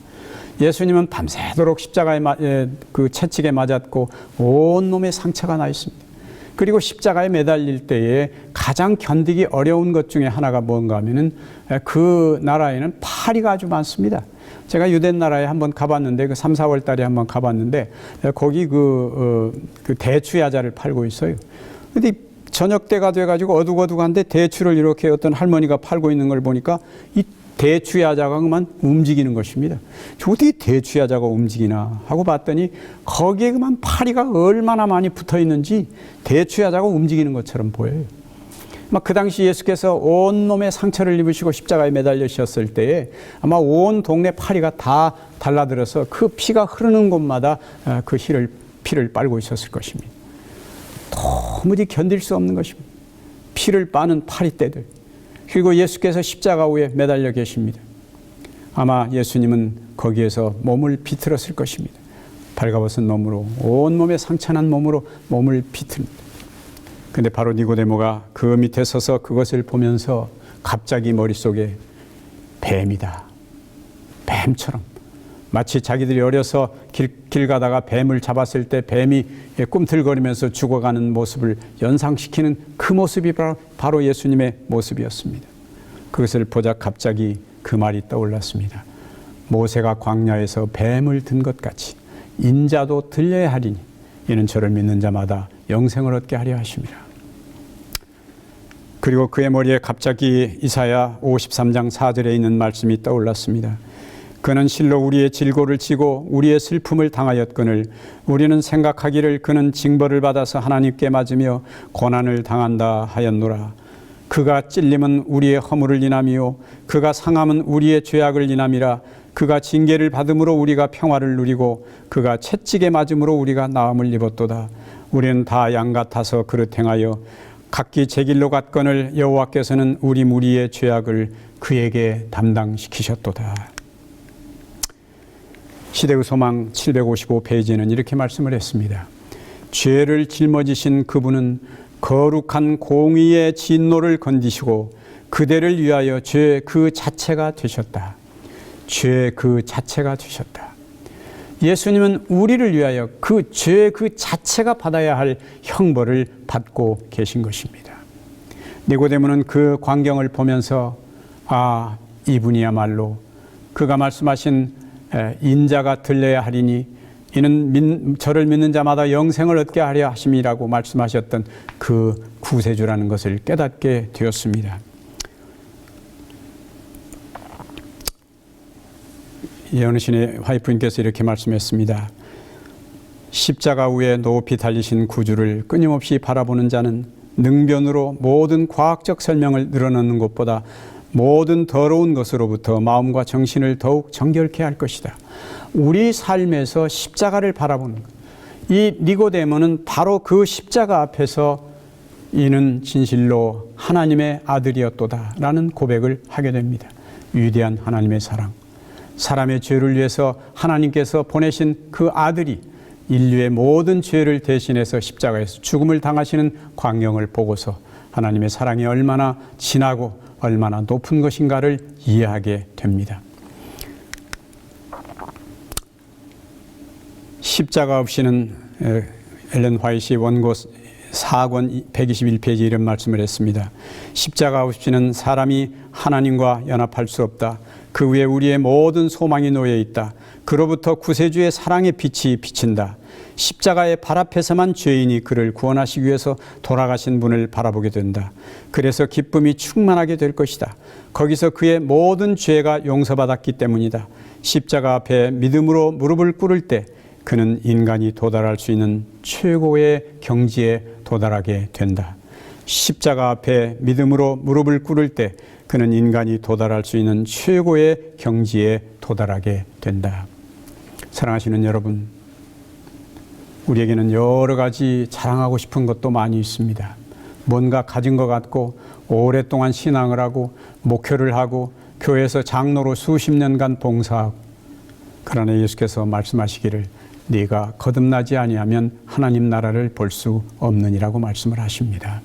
예수님은 밤새도록 십자가에 그 채찍에 맞았고 온몸에 상처가 나 있습니다. 그리고 십자가에 매달릴 때에 가장 견디기 어려운 것 중에 하나가 뭔가 하면은 그 나라에는 파리가 아주 많습니다. 제가 유대 나라에 한번 가봤는데, 그 3, 4월 달에 한번 가봤는데, 거기 그 대추야자를 팔고 있어요. 근데 저녁 때가 돼가지고 어둑어둑한데 대추를 이렇게 어떤 할머니가 팔고 있는 걸 보니까 이 대추야자가 그만 움직이는 것입니다. 어떻게 대추야자가 움직이나 하고 봤더니 거기에 그만 파리가 얼마나 많이 붙어 있는지 대추야자가 움직이는 것처럼 보여요. 막 그 당시 예수께서 온몸에 상처를 입으시고 십자가에 매달리셨을 때에 아마 온 동네 파리가 다 달라들어서 그 피가 흐르는 곳마다 그 피를 빨고 있었을 것입니다. 도무지 견딜 수 없는 것입니다. 피를 빠는 파리떼들. 그리고 예수께서 십자가 위에 매달려 계십니다. 아마 예수님은 거기에서 몸을 비틀었을 것입니다. 발가벗은 몸으로, 온몸에 상처난 몸으로 몸을 비틀니다. 근데 바로 니고데모가 그 밑에 서서 그것을 보면서 갑자기 머릿속에 뱀이다. 뱀처럼. 마치 자기들이 어려서 길 가다가 뱀을 잡았을 때 뱀이 꿈틀거리면서 죽어가는 모습을 연상시키는 그 모습이 바로 예수님의 모습이었습니다. 그것을 보자 갑자기 그 말이 떠올랐습니다. 모세가 광야에서 뱀을 든 것 같이 인자도 들려야 하리니 이는 저를 믿는 자마다 영생을 얻게 하려 하심이라. 그리고 그의 머리에 갑자기 이사야 53장 4절에 있는 말씀이 떠올랐습니다. 그는 실로 우리의 질고를 지고 우리의 슬픔을 당하였거늘 우리는 생각하기를 그는 징벌을 받아서 하나님께 맞으며 고난을 당한다 하였노라. 그가 찔림은 우리의 허물을 인함이요 그가 상함은 우리의 죄악을 인함이라. 그가 징계를 받음으로 우리가 평화를 누리고 그가 채찍에 맞음으로 우리가 나음을 입었도다. 우리는 다 양 같아서 그릇 행하여 각기 제 길로 갔거늘 여호와께서는 우리 무리의 죄악을 그에게 담당시키셨도다. 시대의 소망 755페이지는 이렇게 말씀을 했습니다. 죄를 짊어지신 그분은 거룩한 공의의 진노를 건지시고 그대를 위하여 죄 그 자체가 되셨다. 죄 그 자체가 되셨다. 예수님은 우리를 위하여 그 죄 그 자체가 받아야 할 형벌을 받고 계신 것입니다. 니고데모는 그 광경을 보면서 아, 이분이야말로 그가 말씀하신 인자가 들려야 하리니 이는 저를 믿는 자마다 영생을 얻게 하려 하심이라고 말씀하셨던 그 구세주라는 것을 깨닫게 되었습니다. 예언신의 와이프님께서 이렇게 말씀했습니다. 십자가 위에 높이 달리신 구주를 끊임없이 바라보는 자는 능변으로 모든 과학적 설명을 늘어놓는 것보다 모든 더러운 것으로부터 마음과 정신을 더욱 정결케 할 것이다. 우리 삶에서 십자가를 바라보는 것. 이 니고데모는 바로 그 십자가 앞에서 이는 진실로 하나님의 아들이었도다 라는 고백을 하게 됩니다. 위대한 하나님의 사랑. 사람의 죄를 위해서 하나님께서 보내신 그 아들이 인류의 모든 죄를 대신해서 십자가에서 죽음을 당하시는 광경을 보고서 하나님의 사랑이 얼마나 진하고 얼마나 높은 것인가를 이해하게 됩니다. 십자가 없이는 엘렌 화이트의 원고 4권 121페이지 이런 말씀을 했습니다. 십자가 없이는 사람이 하나님과 연합할 수 없다. 그 위에 우리의 모든 소망이 놓여 있다. 그로부터 구세주의 사랑의 빛이 비친다. 십자가의 발 앞에서만 죄인이 그를 구원하시기 위해서 돌아가신 분을 바라보게 된다. 그래서 기쁨이 충만하게 될 것이다. 거기서 그의 모든 죄가 용서받았기 때문이다. 십자가 앞에 믿음으로 무릎을 꿇을 때 그는 인간이 도달할 수 있는 최고의 경지에 도달하게 된다. 십자가 앞에 믿음으로 무릎을 꿇을 때 그는 인간이 도달할 수 있는 최고의 경지에 도달하게 된다. 사랑하시는 여러분, 우리에게는 여러 가지 자랑하고 싶은 것도 많이 있습니다. 뭔가 가진 것 같고 오랫동안 신앙을 하고 목회를 하고 교회에서 장로로 수십 년간 봉사하고, 그러나 예수께서 말씀하시기를 네가 거듭나지 아니하면 하나님 나라를 볼 수 없느니라고 말씀을 하십니다.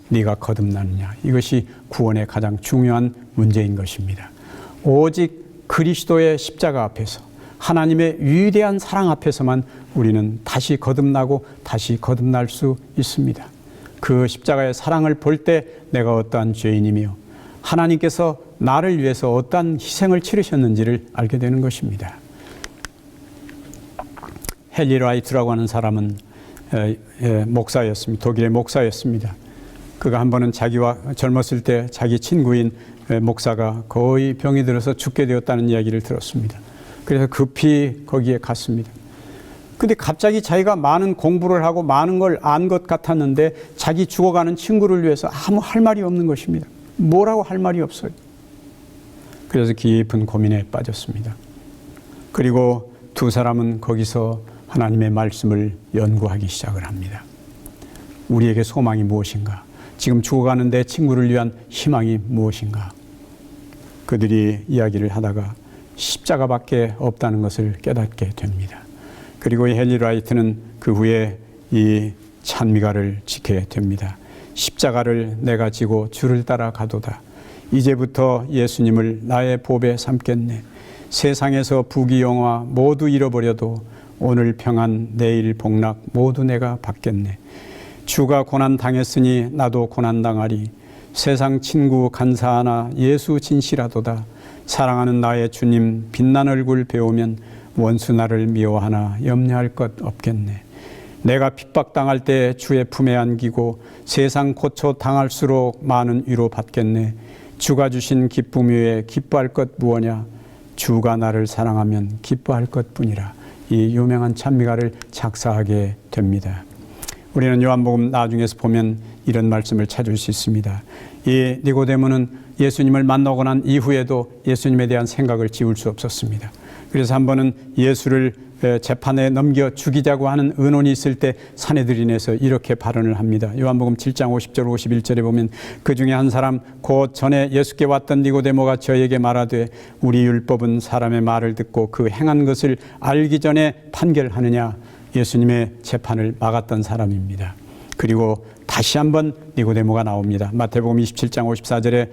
네가 거듭나느냐, 이것이 구원의 가장 중요한 문제인 것입니다. 오직 그리스도의 십자가 앞에서, 하나님의 위대한 사랑 앞에서만 우리는 다시 거듭나고 다시 거듭날 수 있습니다. 그 십자가의 사랑을 볼 때 내가 어떠한 죄인이며 하나님께서 나를 위해서 어떠한 희생을 치르셨는지를 알게 되는 것입니다. 헨리 라이트라고 하는 사람은 목사였습니다. 독일의 목사였습니다. 그가 한 번은 자기와 젊었을 때 자기 친구인 목사가 거의 병이 들어서 죽게 되었다는 이야기를 들었습니다. 그래서 급히 거기에 갔습니다. 근데 갑자기 자기가 많은 공부를 하고 많은 걸 안 것 같았는데 자기 죽어가는 친구를 위해서 아무 할 말이 없는 것입니다. 뭐라고 할 말이 없어요. 그래서 깊은 고민에 빠졌습니다. 그리고 두 사람은 거기서 하나님의 말씀을 연구하기 시작을 합니다. 우리에게 소망이 무엇인가? 지금 죽어가는 내 친구를 위한 희망이 무엇인가? 그들이 이야기를 하다가 십자가밖에 없다는 것을 깨닫게 됩니다. 그리고 헨리 라이트는 그 후에 이 찬미가를 지게 됩니다. 십자가를 내가 지고 주를 따라 가도다. 이제부터 예수님을 나의 보배 삼겠네. 세상에서 부귀영화 모두 잃어버려도 오늘 평안 내일 복락 모두 내가 받겠네. 주가 고난 당했으니 나도 고난 당하리. 세상 친구 간사하나 예수 진실하도다. 사랑하는 나의 주님 빛난 얼굴 배우면 원수 나를 미워하나 염려할 것 없겠네. 내가 핍박당할 때 주의 품에 안기고 세상 고초 당할수록 많은 위로 받겠네. 주가 주신 기쁨 위에 기뻐할 것 무엇냐. 주가 나를 사랑하면 기뻐할 것뿐이라. 이 유명한 찬미가를 작사하게 됩니다. 우리는 요한복음 나중에서 보면 이런 말씀을 찾을 수 있습니다. 이 니고데모는 예수님을 만나고 난 이후에도 예수님에 대한 생각을 지울 수 없었습니다. 그래서 한 번은 예수를 재판에 넘겨 죽이자고 하는 의논이 있을 때 산헤드린에서 이렇게 발언을 합니다. 요한복음 7장 50절 51절에 보면 그 중에 한 사람 곧 전에 예수께 왔던 니고데모가 저에게 말하되 우리 율법은 사람의 말을 듣고 그 행한 것을 알기 전에 판결하느냐. 예수님의 재판을 막았던 사람입니다. 그리고 다시 한번 니고데모가 나옵니다. 마태복음 27장 54절에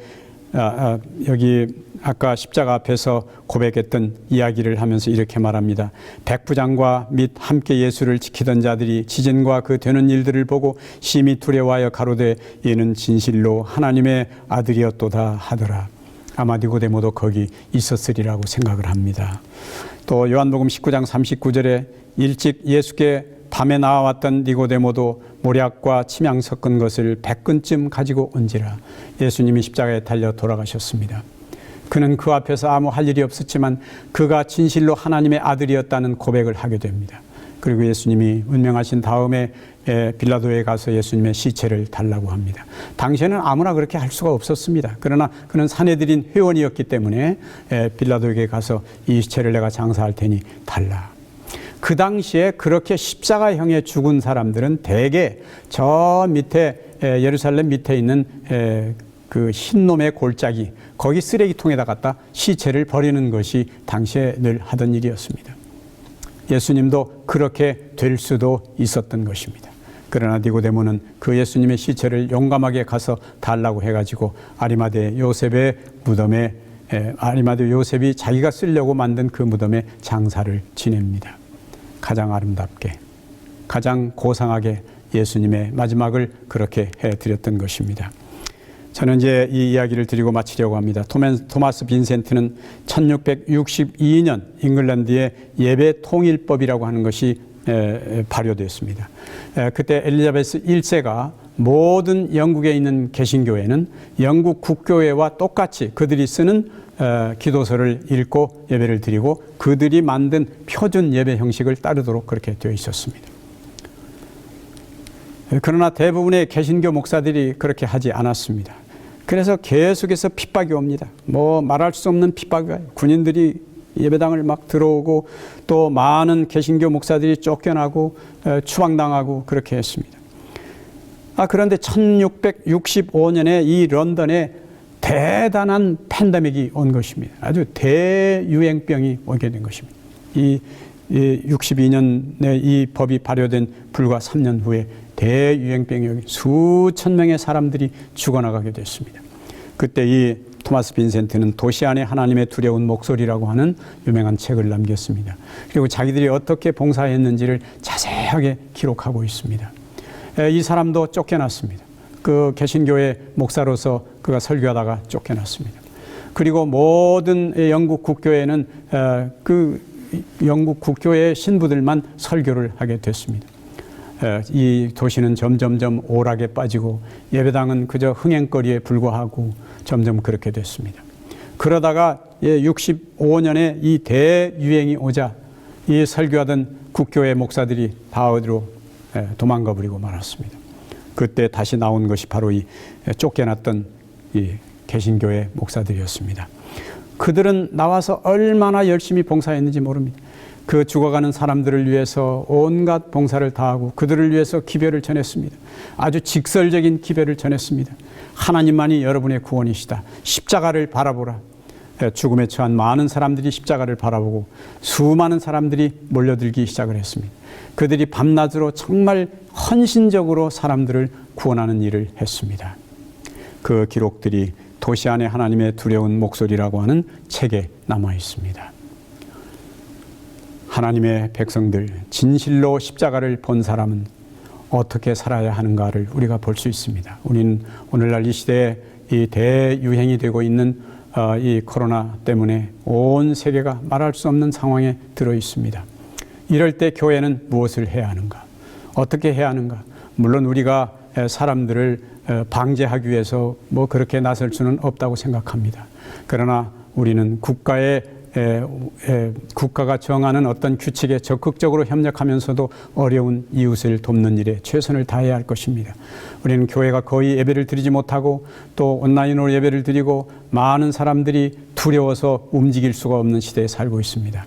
여기 아까 십자가 앞에서 고백했던 이야기를 하면서 이렇게 말합니다. 백부장과 및 함께 예수를 지키던 자들이 지진과 그 되는 일들을 보고 심히 두려워하여 가로되 이는 진실로 하나님의 아들이었도다 하더라. 아마 니고데모도 거기 있었으리라고 생각을 합니다. 또 요한복음 19장 39절에 일찍 예수께 밤에 나와왔던 니고데모도 모략과 침향 섞은 것을 100근쯤 가지고 온지라. 예수님이 십자가에 달려 돌아가셨습니다. 그는 그 앞에서 아무 할 일이 없었지만 그가 진실로 하나님의 아들이었다는 고백을 하게 됩니다. 그리고 예수님이 운명하신 다음에 빌라도에 가서 예수님의 시체를 달라고 합니다. 당시에는 아무나 그렇게 할 수가 없었습니다. 그러나 그는 산헤드린 회원이었기 때문에 빌라도에게 가서 이 시체를 내가 장사할 테니 달라. 그 당시에 그렇게 십자가형에 죽은 사람들은 대개 저 밑에 예루살렘 밑에 있는 그 흰놈의 골짜기, 거기 쓰레기통에다 갖다 시체를 버리는 것이 당시에 늘 하던 일이었습니다. 예수님도 그렇게 될 수도 있었던 것입니다. 그러나 니고데모는 그 예수님의 시체를 용감하게 가서 달라고 해가지고 아리마대 요셉의 무덤에 아리마대 요셉이 자기가 쓰려고 만든 그 무덤에 장사를 지냅니다. 가장 아름답게, 가장 고상하게 예수님의 마지막을 그렇게 해드렸던 것입니다. 저는 이제 이 이야기를 드리고 마치려고 합니다. 토마스 빈센트는 1662년 잉글랜드의 예배 통일법이라고 하는 것이 발효됐습니다. 그때 엘리자베스 1세가 모든 영국에 있는 개신교회는 영국 국교회와 똑같이 그들이 쓰는 기도서를 읽고 예배를 드리고 그들이 만든 표준 예배 형식을 따르도록 그렇게 되어 있었습니다. 그러나 대부분의 개신교 목사들이 그렇게 하지 않았습니다. 그래서 계속해서 핍박이 옵니다. 뭐 말할 수 없는 핍박이 와요. 군인들이 예배당을 막 들어오고 또 많은 개신교 목사들이 쫓겨나고 추방당하고 그렇게 했습니다. 그런데 1665년에 이 런던에 대단한 팬데믹이 온 것입니다. 아주 대유행병이 오게 된 것입니다. 이 62년에 이 법이 발효된 불과 3년 후에 대유행병이 수천 명의 사람들이 죽어나가게 됐습니다. 그때 이 토마스 빈센트는 도시 안에 하나님의 두려운 목소리라고 하는 유명한 책을 남겼습니다. 그리고 자기들이 어떻게 봉사했는지를 자세하게 기록하고 있습니다. 이 사람도 쫓겨났습니다. 그 개신교회 목사로서 그가 설교하다가 쫓겨났습니다. 그리고 모든 영국 국교회는 그 영국 국교회의 신부들만 설교를 하게 됐습니다. 이 도시는 점점점 오락에 빠지고 예배당은 그저 흥행거리에 불과하고 점점 그렇게 됐습니다. 그러다가 65년에 이 대유행이 오자 이 설교하던 국교회 목사들이 다 어디로 도망가 버리고 말았습니다. 그때 다시 나온 것이 바로 이 쫓겨났던 이 개신교회 목사들이었습니다. 그들은 나와서 얼마나 열심히 봉사했는지 모릅니다. 그 죽어가는 사람들을 위해서 온갖 봉사를 다하고 그들을 위해서 기별을 전했습니다. 아주 직설적인 기별을 전했습니다. 하나님만이 여러분의 구원이시다. 십자가를 바라보라. 죽음에 처한 많은 사람들이 십자가를 바라보고 수많은 사람들이 몰려들기 시작을 했습니다. 그들이 밤낮으로 정말 헌신적으로 사람들을 구원하는 일을 했습니다. 그 기록들이 도시 안에 하나님의 두려운 목소리라고 하는 책에 남아 있습니다. 하나님의 백성들, 진실로 십자가를 본 사람은 어떻게 살아야 하는가를 우리가 볼 수 있습니다. 우리는 오늘날 이 시대에 이 대유행이 되고 있는 이 코로나 때문에 온 세계가 말할 수 없는 상황에 들어 있습니다. 이럴 때 교회는 무엇을 해야 하는가? 어떻게 해야 하는가? 물론 우리가 사람들을 방제하기 위해서 뭐 그렇게 나설 수는 없다고 생각합니다. 그러나 우리는 국가가 정하는 어떤 규칙에 적극적으로 협력하면서도 어려운 이웃을 돕는 일에 최선을 다해야 할 것입니다. 우리는 교회가 거의 예배를 드리지 못하고 또 온라인으로 예배를 드리고 많은 사람들이 두려워서 움직일 수가 없는 시대에 살고 있습니다.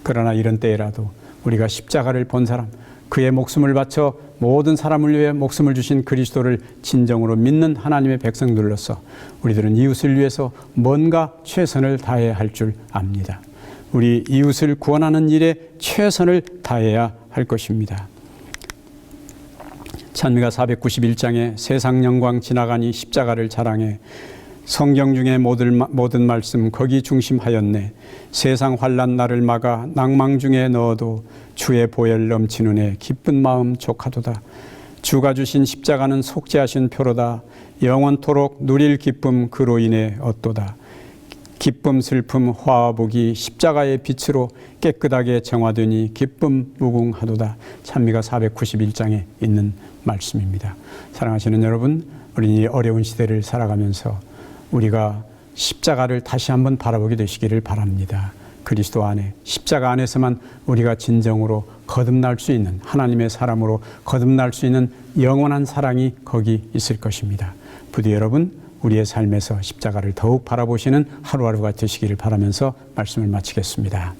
그러나 이런 때라도 우리가 십자가를 본 사람, 그의 목숨을 바쳐 모든 사람을 위해 목숨을 주신 그리스도를 진정으로 믿는 하나님의 백성들로서 우리들은 이웃을 위해서 뭔가 최선을 다해야 할 줄 압니다. 우리 이웃을 구원하는 일에 최선을 다해야 할 것입니다. 찬미가 491장에 세상 영광 지나가니 십자가를 자랑해 성경 중에 모든 말씀 거기 중심하였네. 세상 환난 나를 막아 낭망 중에 넣어도 주의 보혈 넘치는 애 기쁜 마음 족하도다. 주가 주신 십자가는 속죄하신 표로다. 영원토록 누릴 기쁨 그로 인해 얻도다. 기쁨 슬픔 화와 복이 십자가의 빛으로 깨끗하게 정화되니 기쁨 무궁하도다. 찬미가 491장에 있는 말씀입니다. 사랑하시는 여러분, 우리 이 어려운 시대를 살아가면서 우리가 십자가를 다시 한번 바라보게 되시기를 바랍니다. 그리스도 안에 십자가 안에서만 우리가 진정으로 거듭날 수 있는 하나님의 사람으로 거듭날 수 있는 영원한 사랑이 거기 있을 것입니다. 부디 여러분 우리의 삶에서 십자가를 더욱 바라보시는 하루하루가 되시기를 바라면서 말씀을 마치겠습니다.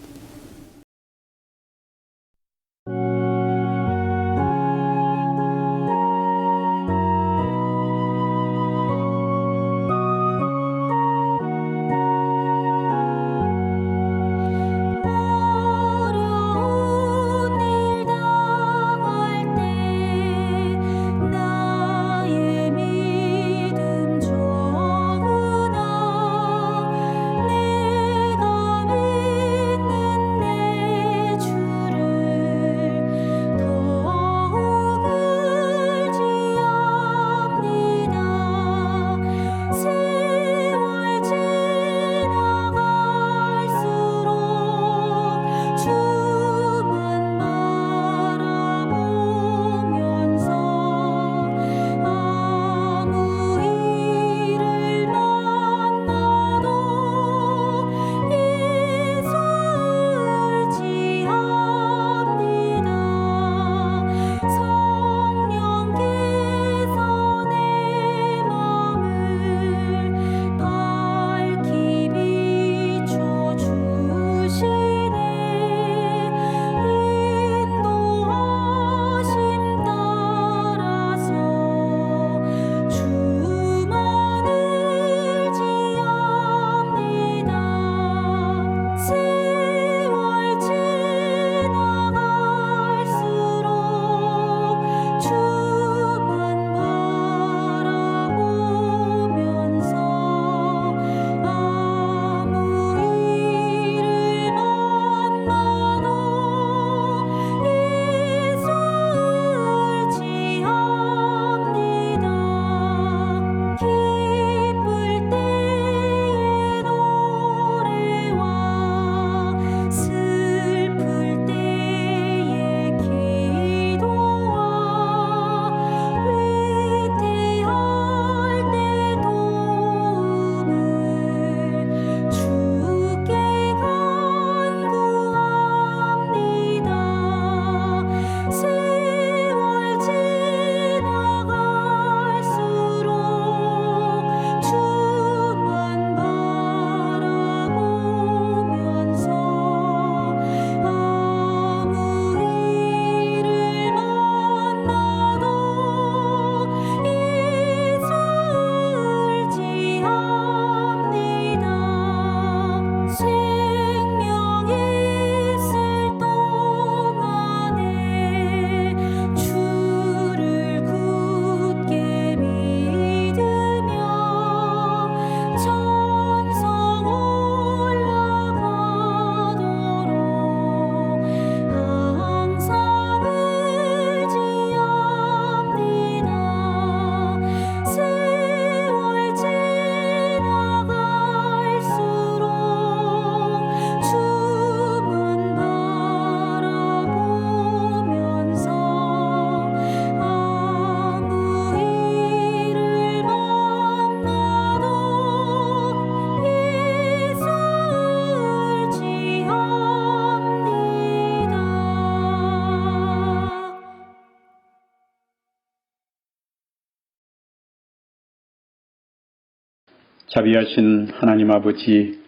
자비하신 하나님 아버지,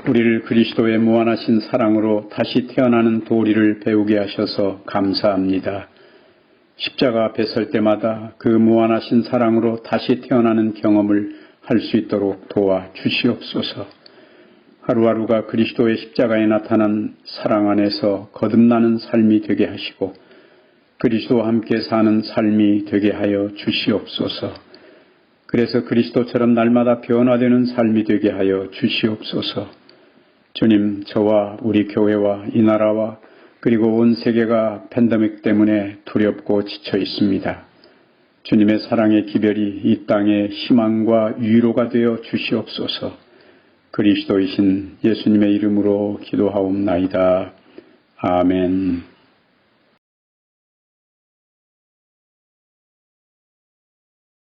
우리를 그리스도의 무한하신 사랑으로 다시 태어나는 도리를 배우게 하셔서 감사합니다. 십자가 앞에 설 때마다 그 무한하신 사랑으로 다시 태어나는 경험을 할 수 있도록 도와 주시옵소서. 하루하루가 그리스도의 십자가에 나타난 사랑 안에서 거듭나는 삶이 되게 하시고 그리스도와 함께 사는 삶이 되게 하여 주시옵소서. 그래서 그리스도처럼 날마다 변화되는 삶이 되게 하여 주시옵소서. 주님, 저와 우리 교회와 이 나라와 그리고 온 세계가 팬데믹 때문에 두렵고 지쳐 있습니다. 주님의 사랑의 기별이 이 땅에 희망과 위로가 되어 주시옵소서. 그리스도이신 예수님의 이름으로 기도하옵나이다. 아멘.